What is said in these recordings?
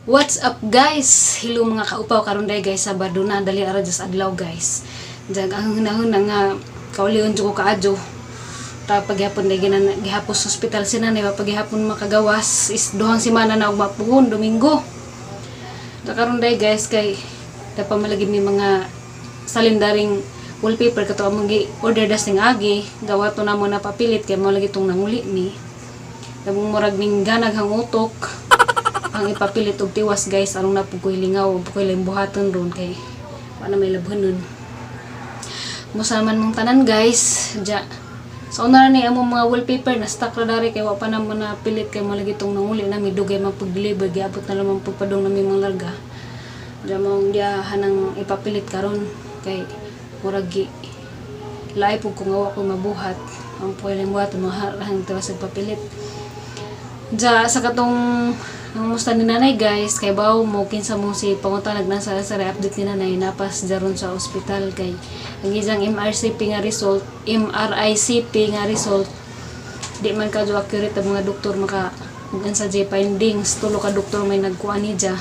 What's up guys? Hello mga kaupaw karon day guys, Sabado na dali ara just adlaw guys. Jag ang hunahuna nga kaulion jud ko kaadyo. Ta paghapon day gihapon sa ospital sina na paghapon makagawas is duhang semana na og mapuhon Domingo. Ta karon day guys kay dapat malagi mi mga salindaring wallpaper kato among gi-order das ning agi, gawa to namo na papilit kay mo lagi tong nanguli ni. Dabong murag ning ganag hang utok. Ang ipapilit og tiwas guys anong napugoy lingaw pugoy lang buhaton ron kay wala may labhanon musaman mong tanan guys ja sa una ni among mga wallpaper na stock ra dari kay wa pa naman na pilit kay malagi tong nanguli na midugay mapag-deliver giabot na lamang pagpadong nami mga larga ja mong dia hanang ipapilit karon kay murag gi laay pug ko nga wa ko mabuhat ang pugoy lang buhaton mahang tiwas og papilit ja sa katong musta ni nanay guys kay baw mo kinsa mo si pangutanag na sa update ni nanay napas daron sa ospital kay ang isang MRCP nga result di man kadto accurate ang mga doktor maka sa J findings tulo ka doktor may nagkuan ni ja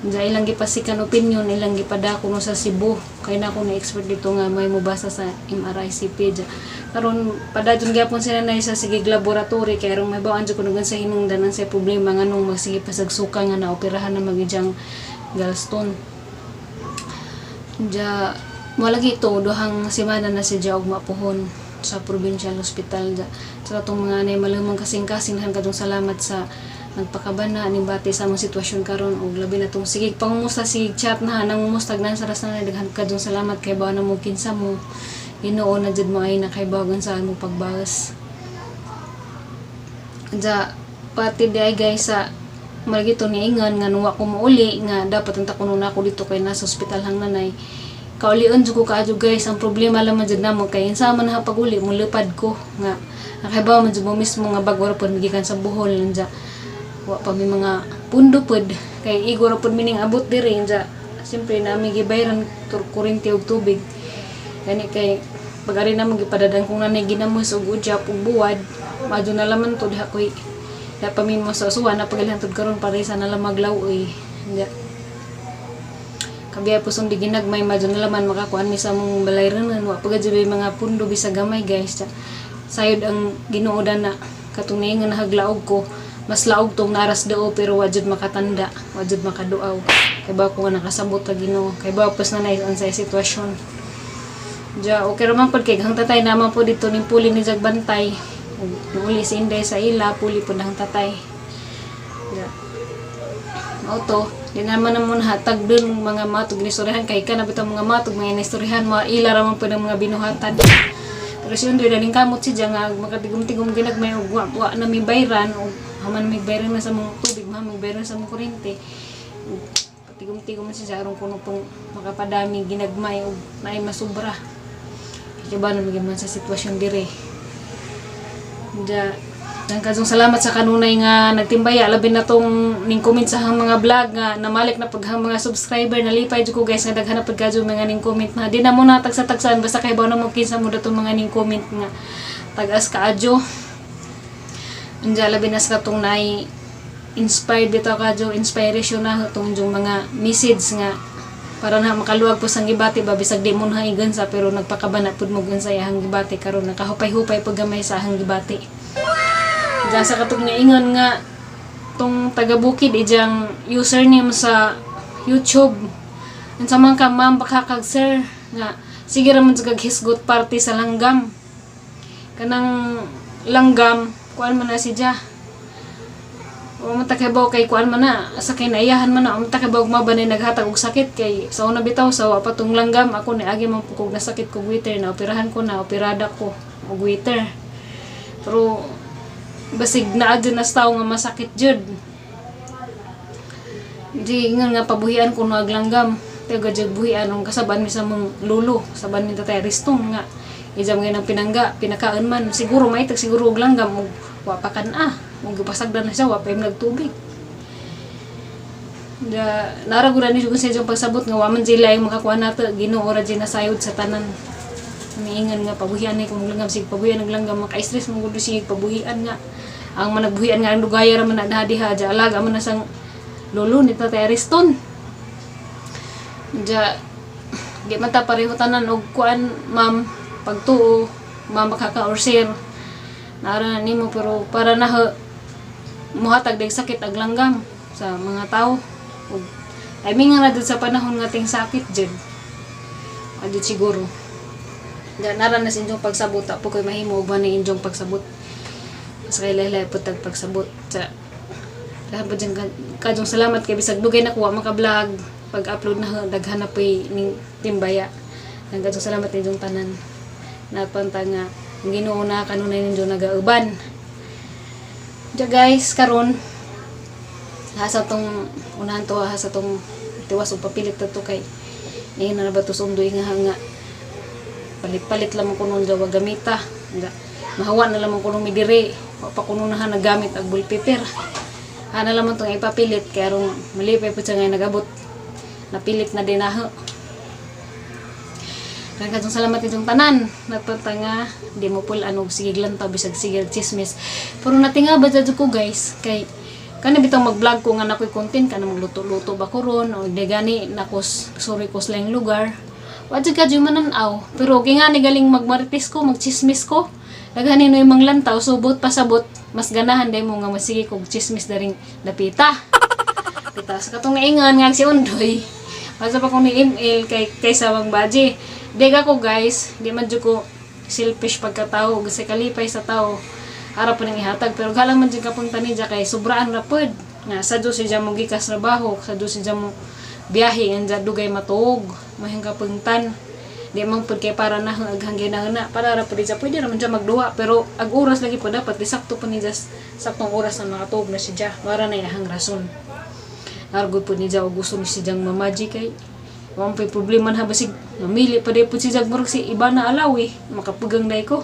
ilang gipasikan opinion ilang gipadako no sa Cebu kay na ako na expert dito nga may mubasa sa MRCP ja karon padadyon gyapon sila na sa sige laboratory kay rong may bawaan jud kuno sa hinungdanan sa problema nganong magsige pasagsuka nga naoperahan na magijang gallstone ja malagi ito duhang semana na si og mapuhon sa provincial hospital ja sa atong mga nay malamang kasing-kasing kadtong salamat sa nagpakabana ning bati sa among sitwasyon karon ug labi na tong sige pangumusta si chat na nangumustag nan sa rasna daghan kadtong salamat kay bawo na mo kinsa mo Ginoo na jud mo ay nakaibagan sa mo pagbawas. Ja pati di ay guys sa malagi to niingan nga nuwa ko mauli nga dapat unta kuno na ako dito kay nasa ospital hang nanay. Kaulion jud ko kaadyo guys ang problema lamang jud namo kay insa man ha paguli mo lupad ko nga nakaibaw man jud mo mismo nga bagwar pod gikan sa Bohol nanja. Wa pa mi mga pundo pod kay igor pod mining abot diri nanja. Siyempre nami gibayran kuryente ug tubig. Gani kay pagari na magipadadang kung nanay ginamos og udyap ug buwad madyo na laman to diha koy da pamin mo sa usuan na pagalihantod karon para sa nalamaglaw oy kabiya pusong di ginagmay madyo na laman makakuan mi sa mong balayranan wa pagad mga pundo bisag gamay guys sayod ang Ginoo na katong niingon nahaglaog ko mas laog tong naras dao pero wa jud makatanda wa jud makaduaw kay ba ko nga nakasabot ta Ginoo kay ba pas na nay ang sa sitwasyon ja okay raman pod kay hang tatay naman po dito ning puli ni Jagbantay uli si Inday sa ila puli pod hang tatay ja auto di naman namon hatag dun mga matug ni istoryahan kay kana bitaw mga matug mga istoryahan mga ila raman pod ang mga binuhatan pero si Inday daling kamot si nga makatigom-tigom ginagmay og wa na mi bayran og haman mi bayran na sa mga tubig ha mi bayran sa mga kuryente tigom-tigom siya aron kuno pong makapadami ginagmay og naay masubra diba na maging man sa sitwasyon dire dan kadtong salamat sa kanunay nga nagtimbaya labi na tong ning comment sa hang mga vlog nga namalik na paghang mga subscriber nalipay jud ko guys nga daghan na pud kadyo mga ning comment na di na mo na tagsa-tagsaan basta kay bawo na mo kinsa mo datong mga ning comment nga tagas kaadyo labi na sa katong nay inspired dito kadyo inspiration na tong mga message nga para na makaluwag po sang gibati ba bisag di mo na igansa pero nagpakabana pud mo gansa hang gibati karon nakahupay-hupay pag gamay sa hang gibati. Diyan sa katong niingon nga tong taga-Bukid ijang username sa YouTube. Unsa man ka ma'am pakakag sir nga sige ra man kag hisgot party sa langgam. Kanang langgam kuan man na siya. O matakabaw kay kuan man na sa kay naiyahan man na matakabaw mabanay naghatag og sakit kay sa una bitaw sa wa patong langgam ako ni agi man pukog na sakit ko witer na operahan ko na operada ko og witer pero basig na adyo na taw nga masakit jud di nga pabuhian ko no aglanggam taga jud buhian ang kasaban mi sa mong lulo saban ni tatay Ristong nga ijam nga nang pinakaan man siguro maitag siguro og langgam og wa pa kan ug pasagdan na siya wa pa nagtubig naraguran ni jud sa iyang pagsabot nga wa man sila ay makakuha nato Ginoo ra jud nasayod sa tanan miingan nga pabuhian ni kung langgam sig pabuhian naglanggam maka-stress mo gud sig pabuhian nga ang managbuhian nga ang dugaya ra man na diha alaga man na sang lolo ni Tatay Ariston. Ja di man ta pareho tanan og kuan ma'am pagtuo ma'am makaka-orsir nara nimo pero para na muhatag dag sakit ag langgam sa mga tao ug timing nga na sa panahon nga ting sakit jud adi siguro da nara na sa inyong pagsabot po koy mahimo og ni inyong pagsabot sa kailay po tag pagsabot sa lahat po dyan kajong salamat kay bisag dugay na kuha maka-vlog pag-upload na daghan na po'y ning timbaya. Nagkajong salamat ninyong tanan. Napanta nga, ang Ginoo na kanunay ninyo nagauban. Diya guys, karon hasa tong unahan to, hasa tong tiwas o papilit na to kay ngayon na ba to sundoy nga palit-palit lamang kuno jawa gamita. Mahawa na lamang kuno midiri. Pa kuno na nagamit ag bullpaper. Hana lamang tong ipapilit kaya ron malipay po siya ngayon nagabot. Napilit na din ako. Nagkatong salamat itong tanan. Nagpunta nga, di mo pul ano, sigig lang tabi sa sigig chismis. Pero natinga ba dyan ko guys, kay kani bitang mag-vlog ko nga nakoy content, kana magluto-luto ba ko ron, o di gani, nakos, sorry ko sa lugar. Wadya ka dyan mananaw. Pero nga ni galing magmarites ko, magchismis ko. Naghanin no yung manglantaw, subot pasabot, mas ganahan day mo nga masigi kog chismis daring dapita. Pita, sa katong naingan nga si Undoy. Basta pa kong ni-email kay Sawang Baji. Dega ko guys, di man dyan ko selfish pagkatao, kasi kalipay sa tao, harap po nang ihatag. Pero galang man dyan kapunta ni dyan kay sobraan rapod. Nga, sa Diyos si dyan mo gikas trabaho, sa Diyos si dyan mo biyahe, nga dyan dugay matuog, mahing kapuntan. Di man po kay para na aghangin na para rapod dyan, pwede naman dyan magduwa. Pero ag oras lagi po dapat, di sakto po ni dyan, saktong oras na nakatuog na si dyan, para na yahang rason. Nargod po ni Jaw gusto ni si Jang mamaji kay wang pay problema na basig namili pa day po si Jang murag si iba na alawi makapugang day ko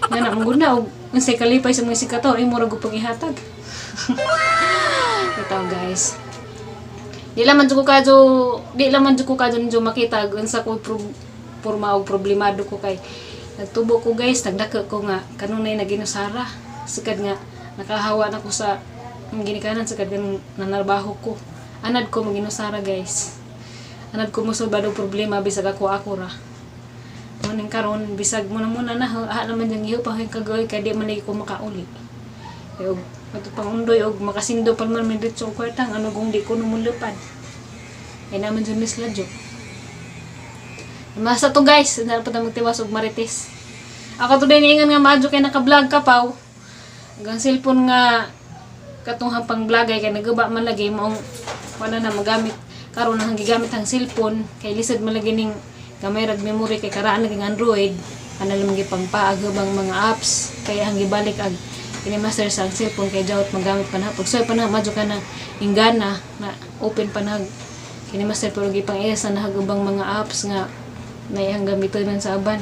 nga na mong na og unsay kalipay sa mga sikato ay murag pag ihatag. Ito guys, di laman jud ko kadyo ninyo makita unsa ko porma og problemado ko kay nagtubo ko guys, nagdako ko nga kanunay na ginusara sukad nga nakahawa na ko sa ang ginikanan sa kadang nanarbaho ko. Anad ko maginusara guys. Anad ko musulbado problema bisag ako ra. Muning karon bisag muna na ha naman yang iyo pa kagoy kay di man lagi ko makauli. Kay og ato pang undoy og makasindo pa man diretso og kwartang ano kung di ko numulupad. Kay naman jud misladyo. Masa to guys, dapat na magtiwas og marites. Ako to din ingan nga maadyo kay naka-vlog ka paw. Ang cellphone nga katong pang vlogay kay nagaba man lagi maong wala na magamit karon nang gigamit ang cellphone kay lisod man lagi ning gamay rag memory kay karaan naging Android ana lang gipangpaag bang mga apps kay ang gibalik ag kini master sa cellphone kay jawt magamit pa na pag soy pa na madyo ka na ingana na open pa na kini master pero gipang isa na hagubang mga apps nga naihang gamiton sa aban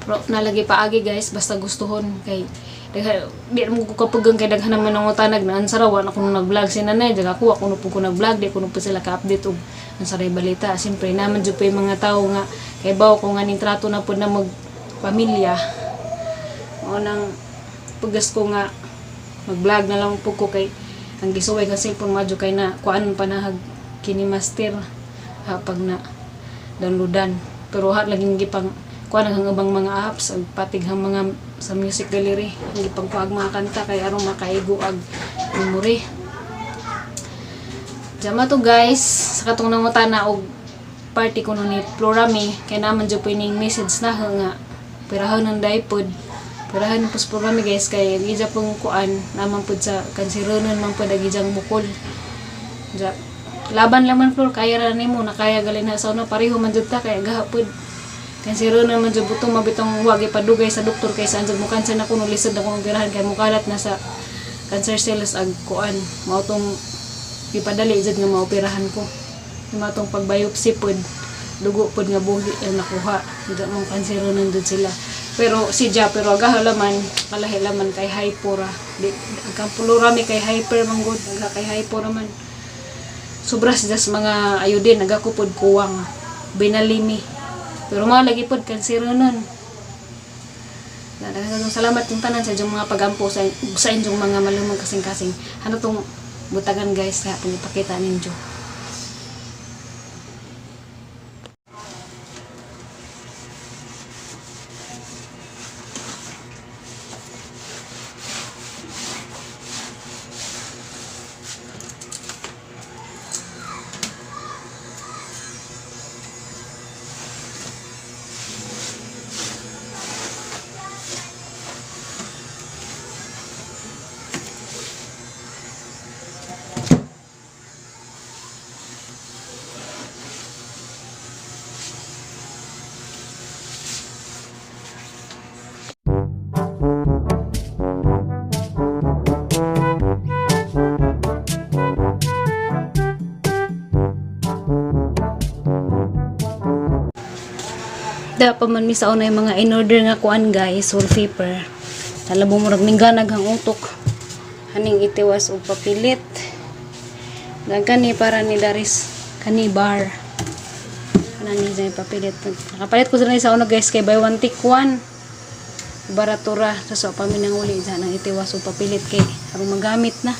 pero nalagi paagi guys basta gustuhon kay di mo ko kapugang kay daghan naman ng utanag na ansarawan ako nung nag-vlog si nanay daga ako po ko nag-vlog di ko po sila ka-update og ansaray balita siyempre naman jud pa yung mga tao nga kay bawo ko nga ning trato na po na mag pamilya o nang pugas ko nga mag-vlog na lang po ko kay ang gisuway nga cellphone madyo kay na kuan pa na kini master ha pag na downloadan pero hat laging gipang kuan ang ubang mga apps ag patighang mga sa music gallery hindi pagpaag mga kanta kay aron makaigo ag memory. Jama to guys sa katong nangutana og party ko ni Florami kay naman jud ning message na nga pirahon ng dipod pirahan pus Florami guys kay gija pong kuan naman pud sa kansironon man pud agijang bukol. Ja laban laman Flor kaya ra nimo na kaya galin na sa una pareho man jud ta kay gahapon kasi ron naman dyan butong mabitong wagi padugay sa doktor kaysa andyan mo cancer na kuno lisod na kung pirahan kay mukalat na sa cancer cells ag kuan mautong ipadali dyan nga maoperahan ko matong pagbiopsy pod dugo pod nga buhi ang nakuha dyan mong cancer ron dyan sila pero si Ja pero agahalaman kalahilaman kay hypora di ang Florami kay hyper manggod aga kay hypora man sobras das mga ayudin nagakupod kuwang binalimi pero mga lagi pod kansero nun. Salamat yung tanan sa inyong mga pagampo sa inyong mga malumang kasing-kasing. Ano tong butagan guys, kaya pinipakita ninyo. Dapat man mi sa unay mga in-order nga kuan guys, wallpaper. Talabong murag mingganag ang utok. Haning itiwas og papilit. Kani para ni Daris kani bar. Kanani sa papilit. Nakapalit ko sa una guys kay buy one take one. Baratura sa so paminang uli sa nang itiwas og papilit kay aron magamit na.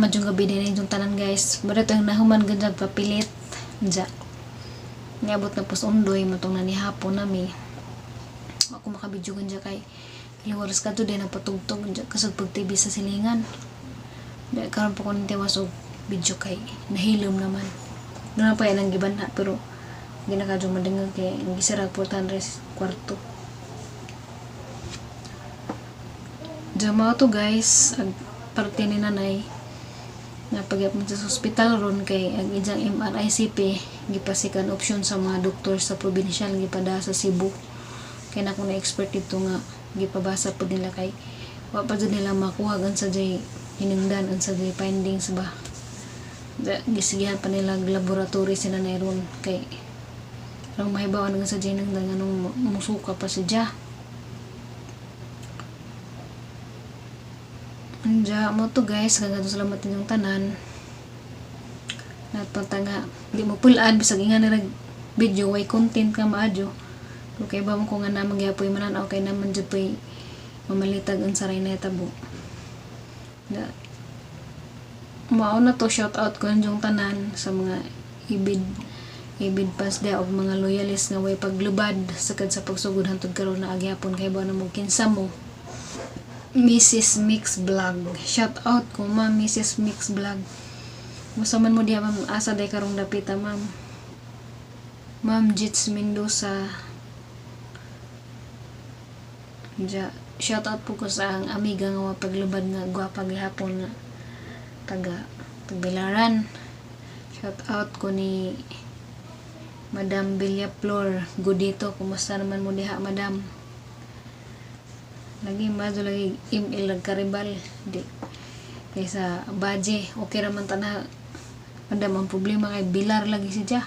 Madyong gabi din yung tanan guys. Barito yung nahuman ganyan papilit. Diyan. Niabot na po sa undoy. Matong na ni hapon nami. Ako makabidyo ganyan kay liwaras ka to din ang patugtog. Kasag pag TV sa silingan. Dahil karoon po ko nang tiwas o video kay nahilom naman. Doon na pa yan ang giban na. Pero ginakadyong madingag kay gisirag po tanres kwarto. Diyan mga to guys. Parte ni nanay. Na pagyapon sa hospital ron kay ang ijang MRICP gipasikan option sa mga doktor sa provincial gipada sa Cebu kay na ko na expert dito nga gipabasa pud nila kay wa pa jud nila makuha gan sa jay hinungdan unsa jay findings ba gisigihan pa nila laboratory sina na ron kay rong mahibawan nga sa jay hinungdan nganong musuka pa si ja Anja mo to guys, kagado salamat inyong tanan. Natpanta nga di mo pulaan bisag inga na video way content ka maadyo. Okay ba mo kung nga namang gyapoy mananaw kay naman jud pay mamalitag ang saray na tabo. Na mao na to, shout out ko inyong tanan sa mga ibid pas dia og mga loyalist nga way paglubad sakad sa pagsugod hantod karon na agyapon kay ba na mo kinsa mo. Mrs. Mix Vlog. Shout out ko ma'am Mrs. Mix Vlog. Musa man mo diha ma'am, asa day karong dapita ma'am. Ma'am Jits Mendoza. Shout out po ko sa ang amiga nga paglubad nga gwapa gihapon nga taga Tagbilaran. Shout out ko ni Madam Villaflor Godito. Kumusta naman mo diha madam? Lagi mazo lagi email karibal di kaysa baje okay raman tana madam. Ang problema kay bilar lagi siya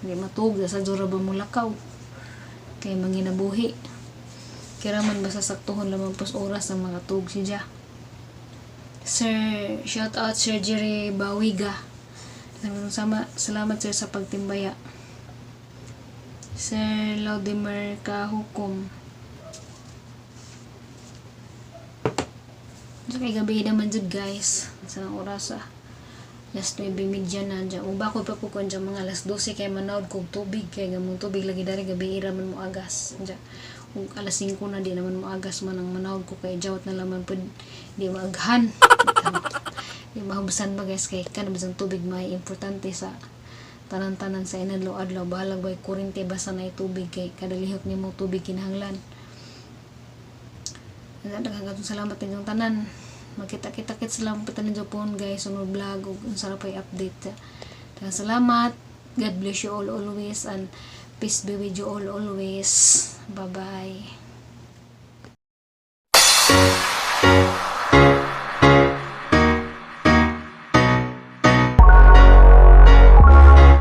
di matug sa jura ba mo lakaw kay manginabuhi kaya raman basta saktuhon lamang pos oras ng mga tug siya. Sir, shout out Sir Jerry Bawiga. Salamat sir sa pagtimbaya. Sir Laudemar Kahukom. So kay gabi naman jud guys. Sa oras last 9:30 na dyan. Ubako pa ko dyan mga alas 12 kay manaod kog tubig kay gamong tubig lagi dari gabi ira man mo agas dyan. Kung alas 5 na di naman mo agas man ang manaod ko kay jawat na laman po di maaghan. Di mahubasan ba guys kay kanabasang tubig may importante sa tanan-tanan sa inadlaw-adlaw. Bahalag bay kurente basta na tubig kay kadalihok nimo tubig kinahanglan. Daghang salamat inyong tanan. Magkita-kita-kit salamat tanan Japon guys sunod vlog ug unsara pay update. Daghang salamat. God bless you all always and peace be with you all always. Bye bye.